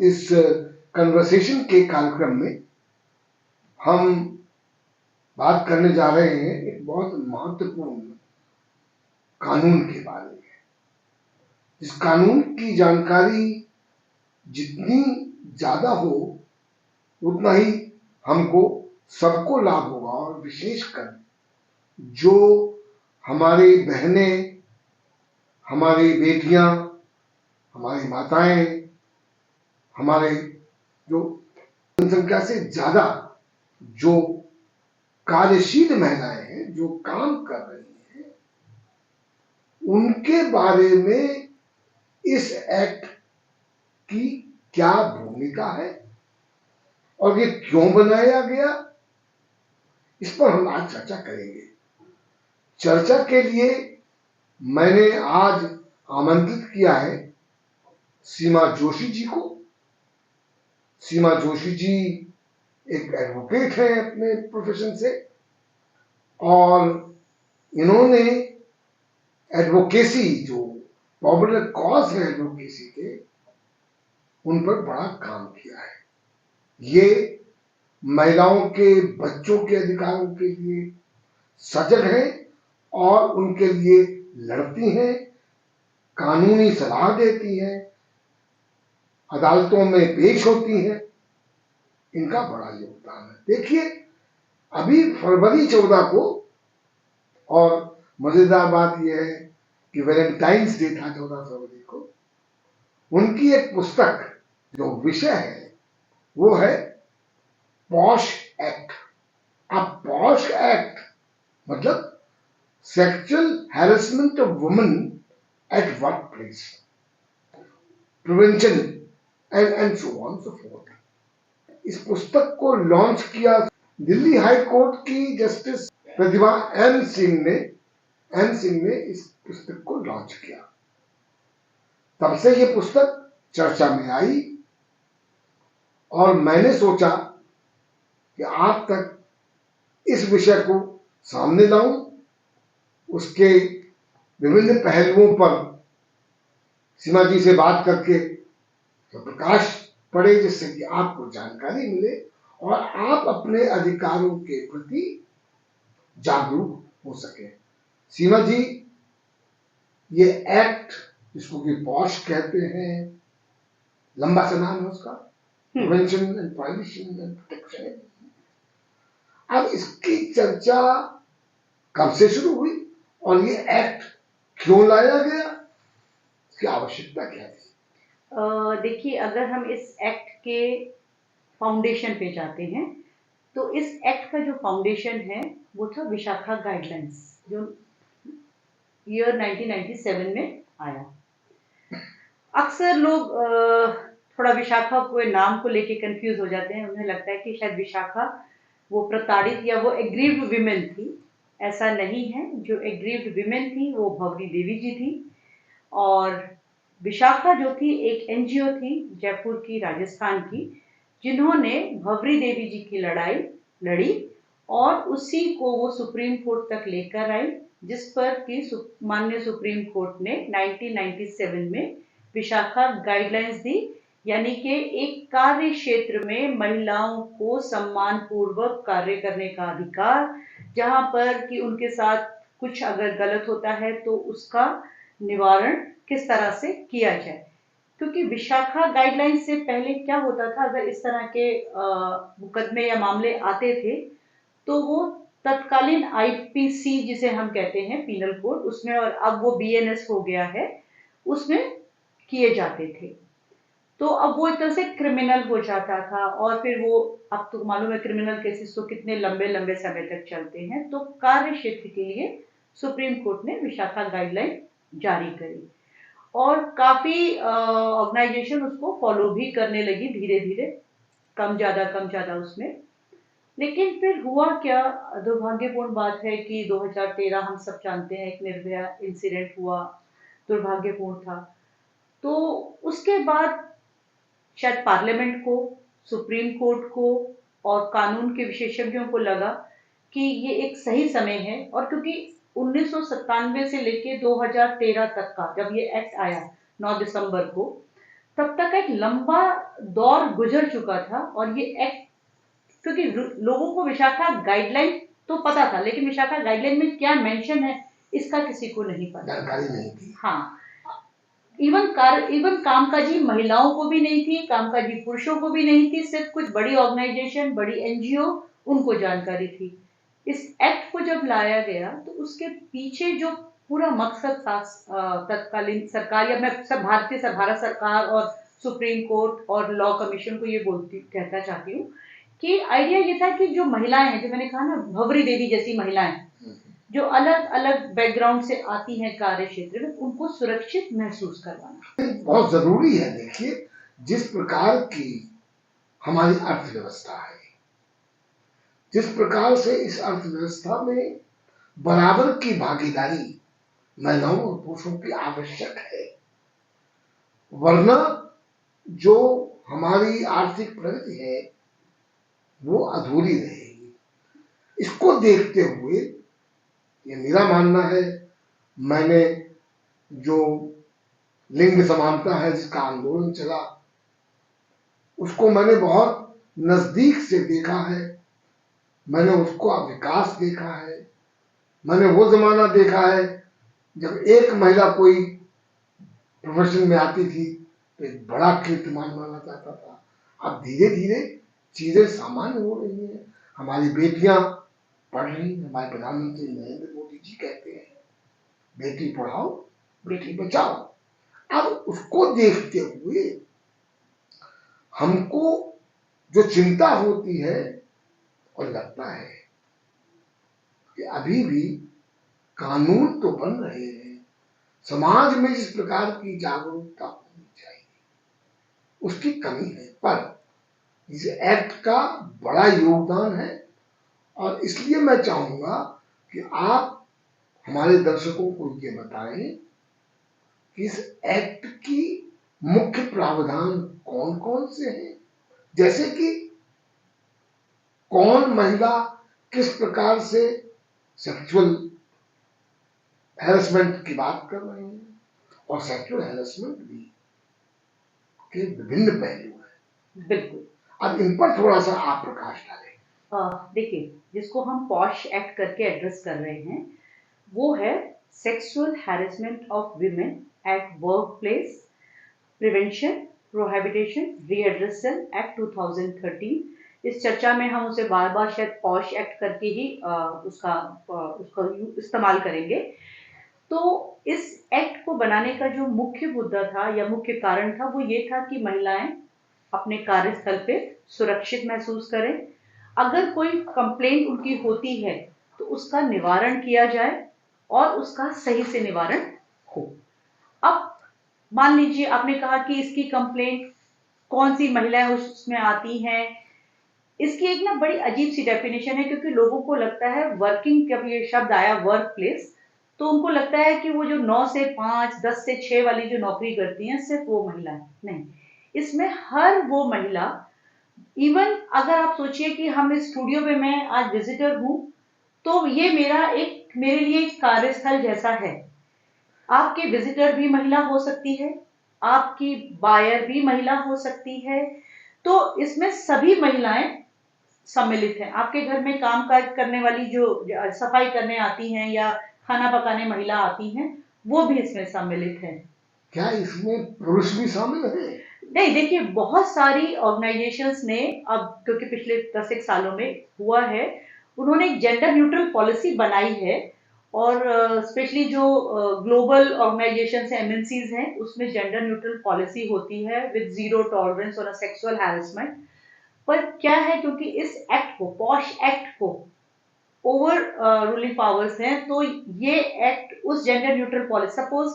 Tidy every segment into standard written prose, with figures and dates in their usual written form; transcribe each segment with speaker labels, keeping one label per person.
Speaker 1: इस कन्वर्सेशन के कार्यक्रम में हम बात करने जा रहे हैं एक बहुत महत्वपूर्ण कानून के बारे में। इस कानून की जानकारी जितनी ज्यादा हो उतना ही हमको सबको लाभ होगा, और विशेषकर जो हमारी बहनें, हमारी बेटियां, हमारी माताएं, हमारे जो जनसंख्या से ज्यादा जो कार्यशील महिलाएं हैं, जो काम कर रही हैं, उनके बारे में इस एक्ट की क्या भूमिका है और ये क्यों बनाया गया, इस पर हम आज चर्चा करेंगे। चर्चा के लिए मैंने आज आमंत्रित किया है सीमा जोशी जी को। सीमा जोशी जी एक एडवोकेट है अपने प्रोफेशन से, और इन्होंने एडवोकेसी, जो पॉपुलर कॉज है एडवोकेसी के, उन पर बड़ा काम किया है। ये महिलाओं के, बच्चों के अधिकारों के लिए सजग हैं और उनके लिए लड़ती हैं, कानूनी सलाह देती हैं, अदालतों में पेश होती हैं। इनका बड़ा योगदान है। देखिए, अभी फरवरी 14 को, और मजेदार बात यह है कि वैलेंटाइंस डे था 14 फरवरी को, उनकी एक पुस्तक जो विषय है वो है पॉश एक्ट। अब पॉश एक्ट मतलब sexual harassment of women at work place, prevention and so on so fourth. इस पुस्तक को लॉन्च किया दिल्ली हाई कोर्ट की जस्टिस प्रतिभा एन सिंह ने इस पुस्तक को लॉन्च किया। तब से ये पुस्तक चर्चा में आई और मैंने सोचा कि आप तक इस विषय को सामने लाऊं, उसके विभिन्न पहलुओं पर सीमा जी से बात करके तो प्रकाश पड़े, जिससे कि आपको जानकारी मिले और आप अपने अधिकारों के प्रति जागरूक हो सके। सीमा जी, ये एक्ट जिसको कि पॉश कहते हैं, लंबा सा नाम है उसका, prevention and prohibition and protection. अब इसकी चर्चा कब से शुरू हुई और ये एक्ट क्यों लाया गया, इसकी आवश्यकता क्या थी?
Speaker 2: देखिए, अगर हम इस एक्ट के फाउंडेशन पे जाते हैं तो इस एक्ट का जो फाउंडेशन है वो था विशाखा गाइडलाइंस, जो ईयर 1997 में आया। अक्सर लोग थोड़ा विशाखा को नाम को लेके कंफ्यूज हो जाते हैं। उन्हें लगता है कि शायद विशाखा वो प्रताड़ित या वो एग्रीव्ड विमेन थी। ऐसा नहीं है। जो एग्रीव्ड विमेन थी वो भवरी देवी जी थी, और विशाखा जो थी एक एनजीओ थी जयपुर की, राजस्थान की, जिन्होंने भवरी देवी जी की लड़ाई लड़ी और उसी को वो सुप्रीम कोर्ट तक लेकर आई, जिस पर कि माननीय सुप्रीम कोर्ट ने 1997 में विशाखा गाइडलाइंस दी, यानी कि एक कार्य क्षेत्र में महिलाओं को सम्मान पूर्वक कार्य करने का अधिकार, जहां पर कि उनके साथ कुछ अगर गलत होता है तो उसका निवारण किस तरह से किया जाए। क्योंकि विशाखा गाइडलाइंस से पहले क्या होता था, अगर इस तरह के मुकदमे या मामले आते थे तो वो तत्कालीन आईपीसी जिसे हम कहते हैं पीनल कोड, उसमें, और अब वो बीएनएस हो गया है, उसमें किए जाते थे। तो अब वो एक तरह से क्रिमिनल हो जाता था, और फिर वो, अब तो मालूम है क्रिमिनल केसेस तो कितने लंबे लंबे समय तक चलते हैं। तो कार्य क्षेत्र के लिए सुप्रीम कोर्ट ने विशाखा गाइडलाइन जारी करी और काफी ऑर्गेनाइजेशन उसको फॉलो भी करने लगी धीरे धीरे, कम ज्यादा उसमें। लेकिन फिर हुआ क्या, दुर्भाग्यपूर्ण बात है कि 2013 हम सब जानते हैं एक निर्भया इंसिडेंट हुआ, दुर्भाग्यपूर्ण था। तो उसके बाद शायद पार्लियामेंट को, सुप्रीम कोर्ट को और कानून के विशेषज्ञों को लगा कि ये एक सही समय है, और क्योंकि 1997 से लेके 2013 तक का जब ये एक्ट आया 9 दिसंबर को, तब तक एक लंबा दौर गुजर चुका था और ये एक्ट, क्योंकि लोगों को विशाखा गाइडलाइन तो पता था, लेकिन विशाखा गाइडलाइन में क्या मेंशन है इसका किसी को नहीं पता,
Speaker 1: जानकारी नहीं थी।
Speaker 2: हाँ, इवन कामकाजी महिलाओं को भी नहीं थी, कामकाजी पुरुषों को भी नहीं थी, सिर्फ कुछ बड़ी ऑर्गेनाइजेशन, बड़ी एनजीओ, उनको जानकारी थी। इस एक्ट को जब लाया गया तो उसके पीछे जो पूरा मकसद था, तत्कालीन सरकार या मैं सब भारत सरकार और सुप्रीम कोर्ट और लॉ कमीशन को ये कहना चाहती हूँ कि आइडिया ये था कि जो महिलाएं हैं, जो मैंने कहा ना भंवरी देवी जैसी महिलाएं जो अलग अलग बैकग्राउंड से आती हैं कार्य क्षेत्र में, उनको सुरक्षित महसूस करवाना
Speaker 1: बहुत जरूरी है। देखिए, जिस प्रकार की हमारी अर्थव्यवस्था है, जिस प्रकार से इस अर्थव्यवस्था में बराबर की भागीदारी महिलाओं और पुरुषों की आवश्यक है, वरना जो हमारी आर्थिक प्रगति है वो अधूरी रहेगी। इसको देखते हुए ये मेरा मानना है, मैंने जो लिंग समानता है जिसका आंदोलन चला उसको मैंने बहुत नजदीक से देखा है, मैंने उसको विकास देखा है, मैंने वो जमाना देखा है जब एक महिला कोई प्रोफेशन में आती थी तो एक बड़ा कीर्तिमान माना जाता था। अब धीरे धीरे चीजें सामान्य हो रही हैं, हमारी बेटियां पढ़ रही हैं। हमारे प्रधानमंत्री नरेंद्र मोदी जी कहते हैं बेटी पढ़ाओ बेटी बचाओ। अब उसको देखते हुए हमको जो चिंता होती है और लगता है कि अभी भी कानून तो बन रहे हैं, समाज में जिस प्रकार की जागरूकता होनी चाहिए उसकी कमी है, पर इस एक्ट का बड़ा योगदान है। और इसलिए मैं चाहूंगा कि आप हमारे दर्शकों को ये बताएं कि इस एक्ट की मुख्य प्रावधान कौन कौन से हैं, जैसे कि कौन महिला किस प्रकार से सेक्सुअल हैरेसमेंट की बात कर रहे हैं, और सेक्सुअल हैरेसमेंट भी के विभिन्न पहलू हैं।
Speaker 2: बिल्कुल।
Speaker 1: अब इन पर थोड़ा सा आप प्रकाश डालें।
Speaker 2: देखिए, जिसको हम पॉश एक्ट करके एड्रेस कर रहे हैं वो है sexual harassment of women at work place prevention prohibition redressal act 2013। इस चर्चा में हम उसे बार बार शायद पॉश एक्ट करके ही उसका इस्तेमाल करेंगे। तो इस एक्ट को बनाने का जो मुख्य मुद्दा था या मुख्य कारण था वो ये था कि महिलाएं अपने कार्यस्थल पे सुरक्षित महसूस करें, अगर कोई कंप्लेंट उनकी होती है तो उसका निवारण किया जाए और उसका सही से निवारण हो। अब मान लीजिए आपने कहा कि इसकी कंप्लेंट कौन सी महिलाएं उसमें आती हैं, इसकी एक ना बड़ी अजीब सी डेफिनेशन है, क्योंकि लोगों को लगता है वर्किंग, जब ये शब्द आया वर्क प्लेस तो उनको लगता है कि वो जो 9 से 5 10 से 6 वाली जो नौकरी करती हैं सिर्फ वो महिलाएं नहीं, इसमें हर वो महिला, इवन अगर आप सोचिए कि हम इस स्टूडियो में मैं आज विजिटर हूं तो ये मेरे लिए एक कार्यस्थल जैसा है। आपके विजिटर भी महिला हो सकती है, आपकी बायर भी महिला हो सकती है, तो इसमें सभी महिलाएं सम्मिलित हैं। आपके घर में काम काज करने वाली जो सफाई करने आती हैं या खाना पकाने महिला आती हैं वो भी इसमें सम्मिलित हैं।
Speaker 1: क्या इसमें पुरुष भी शामिल है?
Speaker 2: नहीं, देखिए बहुत सारी ऑर्गेनाइजेशंस ने अब, क्योंकि पिछले 10 सालों में हुआ है, उन्होंने एक जेंडर न्यूट्रल पॉलिसी बनाई है और स्पेशली जो ग्लोबल ऑर्गेनाइजेशंस हैं, एमएनसीज हैं, उसमें जेंडर न्यूट्रल पॉलिसी होती है with zero tolerance on sexual harassment. पर क्या है, क्योंकि इस एक्ट को, पॉश एक्ट को ओवर रूलिंग पावर्स हैं, तो ये एक्ट उस जेंडर न्यूट्रल पॉलिसी, सपोज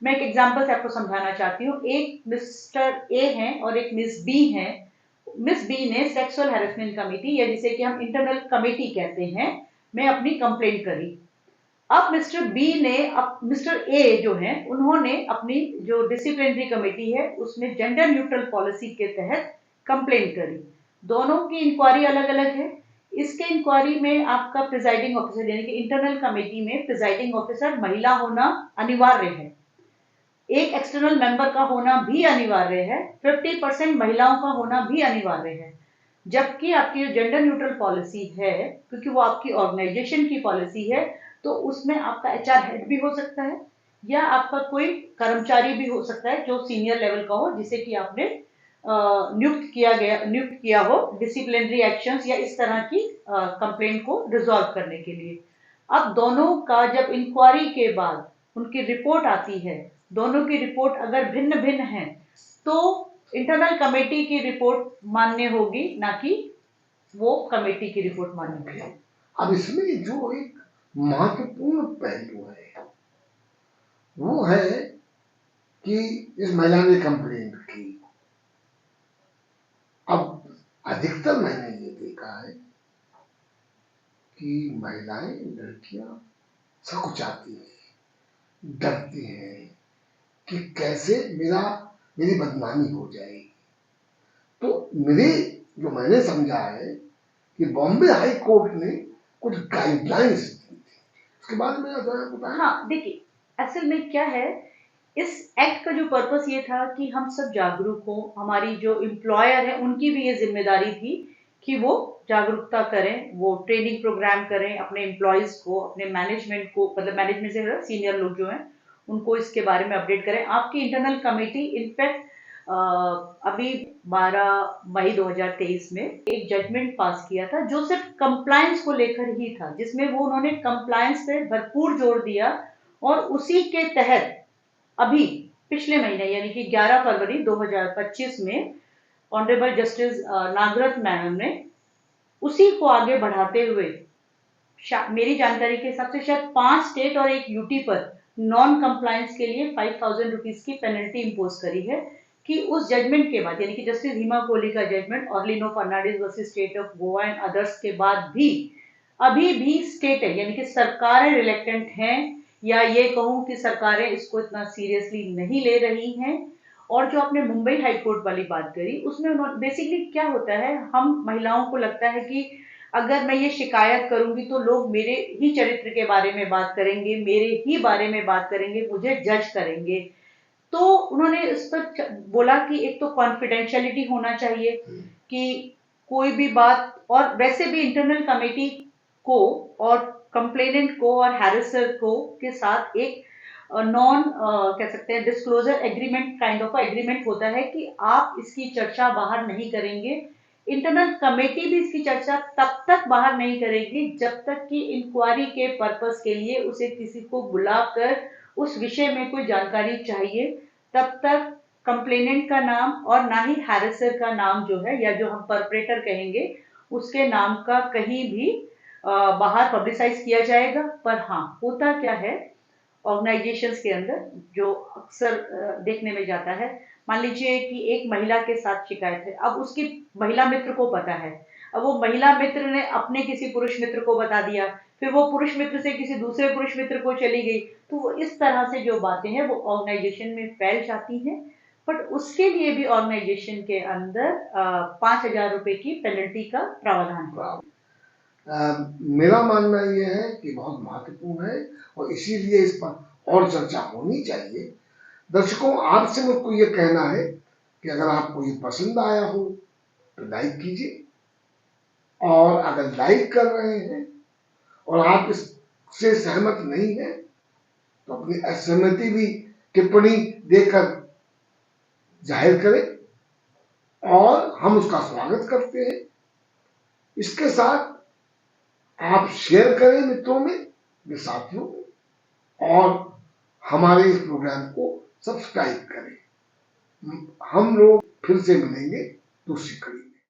Speaker 2: मैं एक एग्जांपल से आपको समझाना चाहती हूँ, एक मिस्टर ए हैं और एक मिस बी हैं। मिस बी ने सेक्सुअल हैरेसमेंट कमेटी या जिसे कि हम इंटरनल कमेटी कहते हैं में अपनी कंप्लेंट करी। अब मिस्टर बी ने, अब मिस्टर ए जो है उन्होंने अपनी जो डिसिप्लिनरी कमेटी है उसमें जेंडर न्यूट्रल पॉलिसी के तहत कंप्लेंट करी। दोनों की इंक्वायरी अलग अलग है। इसके इंक्वायरी में आपका प्रिजाइडिंग ऑफिसर यानी कि इंटरनल कमेटी में प्रिजाइडिंग ऑफिसर महिला होना अनिवार्य है। एक एक्सटर्नल मेंबर का होना भी अनिवार्य है, 50% महिलाओं का होना भी अनिवार्य है। जबकि आपकी जो जेंडर न्यूट्रल पॉलिसी है, क्योंकि वो आपकी ऑर्गेनाइजेशन की पॉलिसी है, तो उसमें आपका एचआर हेड भी हो सकता है या आपका कोई कर्मचारी भी हो सकता है जो सीनियर लेवल का हो, जिसे कि आपने नियुक्त किया हो डिसिप्लिनरी एक्शंस या इस तरह की कंप्लेंट को रिजॉल्व करने के लिए। अब दोनों का जब इंक्वायरी के बाद उनकी रिपोर्ट आती है, दोनों की रिपोर्ट अगर भिन्न भिन्न है, तो इंटरनल कमेटी की रिपोर्ट मान्य होगी, ना कि वो कमेटी की रिपोर्ट मान्य होगी।
Speaker 1: अब इसमें जो एक महत्वपूर्ण पहलू है वो है कि इस महिला ने कंप्लेंट की। अब अधिकतर मैंने ये देखा है कि महिलाएं, लड़कियां सकुचाती हैं, डरती हैं कि कैसे मेरी बदनामी हो जाएगी। तो जो मैंने समझा है कि बॉम्बे हाई कोर्ट ने कुछ गाइडलाइंस दी थी, उसके बाद में बताया।
Speaker 2: हाँ, देखिए असल में क्या है, इस एक्ट का जो पर्पस ये था कि हम सब जागरूक हो, हमारी जो एम्प्लॉयर है उनकी भी ये जिम्मेदारी थी कि वो जागरूकता करें, वो ट्रेनिंग प्रोग्राम करें अपने एम्प्लॉयज को, अपने मैनेजमेंट को, मतलब मैनेजमेंट से सीनियर लोग जो हैं उनको इसके बारे में अपडेट करें। आपकी इंटरनल कमेटी इनफैक्ट अभी 12 मई 2023 में एक जजमेंट पास किया था जो सिर्फ कंप्लायंस को लेकर ही था, जिसमें वो उन्होंने कंप्लायंस पे भरपूर जोर दिया और उसी के तहत अभी पिछले महीने यानी कि 11 फरवरी 2025 में ऑनरेबल जस्टिस नागरथ मैडम ने उसी को आगे बढ़ाते हुए मेरी जानकारी के हिसाब से शायद 5 स्टेट और एक यूटी पर नॉन कंप्लायंस के लिए 5,000 रुपीज की पेनल्टी इंपोज करी है कि उस जजमेंट के बाद, यानी कि जस्टिस हिमा कोहली का judgment Aureliano Fernandes versus state of Goa and others के बाद भी अभी भी स्टेट है, यानी कि सरकारें रिलेक्टेंट हैं, या ये कहूं कि सरकारें इसको इतना सीरियसली नहीं ले रही हैं। और जो आपने मुंबई हाई कोर्ट वाली बात करी, उसमें उन्होंने बेसिकली क्या होता है, हम महिलाओं को लगता है कि अगर मैं ये शिकायत करूंगी तो लोग मेरे ही चरित्र के बारे में बात करेंगे, मेरे ही बारे में बात करेंगे, मुझे जज करेंगे। तो उन्होंने इस पर बोला कि एक तो कॉन्फिडेंशियलिटी होना चाहिए कि कोई भी बात, और वैसे भी इंटरनल कमेटी को और कंप्लेनेंट को और हैरेसर को के साथ एक नॉन कह सकते हैं disclosure agreement kind of agreement होता है कि आप इसकी चर्चा बाहर नहीं करेंगे। इंटरनल कमेटी भी इसकी चर्चा तब तक बाहर नहीं करेगी जब तक कि इंक्वायरी के पर्पस के लिए उसे किसी को बुलाकर उस विषय में कोई जानकारी चाहिए, तब तक कंप्लेनेंट का नाम और ना ही हैरेसर का नाम जो है, या जो हम परपरेटर कहेंगे, उसके नाम का कहीं भी बाहर पब्लिसाइज किया जाएगा। पर हाँ, होता क्या है ऑर्गेनाइजेशंस के अंदर जो अक्सर देखने में जाता है, मान लीजिए कि एक महिला के साथ शिकायत है, अब उसकी महिला मित्र को पता है, अब वो महिला मित्र ने अपने किसी पुरुष मित्र को बता दिया, फिर वो पुरुष मित्र से किसी दूसरे पुरुष मित्र को चली गई, तो वो इस तरह से जो बातें हैं वो ऑर्गेनाइजेशन में फैल जाती हैं। बट उसके लिए भी ऑर्गेनाइजेशन के अंदर 5,000 रुपए की पेनल्टी का प्रावधान है।
Speaker 1: मेरा मानना यह है कि बहुत महत्वपूर्ण है और इसीलिए इस पर और चर्चा होनी चाहिए। दर्शकों, आपसे मुझको ये कहना है कि अगर आपको ये पसंद आया हो तो लाइक कीजिए, और अगर लाइक कर रहे हैं और आप इससे सहमत नहीं हैं तो अपनी असहमति भी टिप्पणी देकर जाहिर करें और हम उसका स्वागत करते हैं। इसके साथ आप शेयर करें मित्रों में, साथियों में, और हमारे इस प्रोग्राम को सब्सक्राइब करें। हम लोग फिर से मिलेंगे दूसरी कड़ी।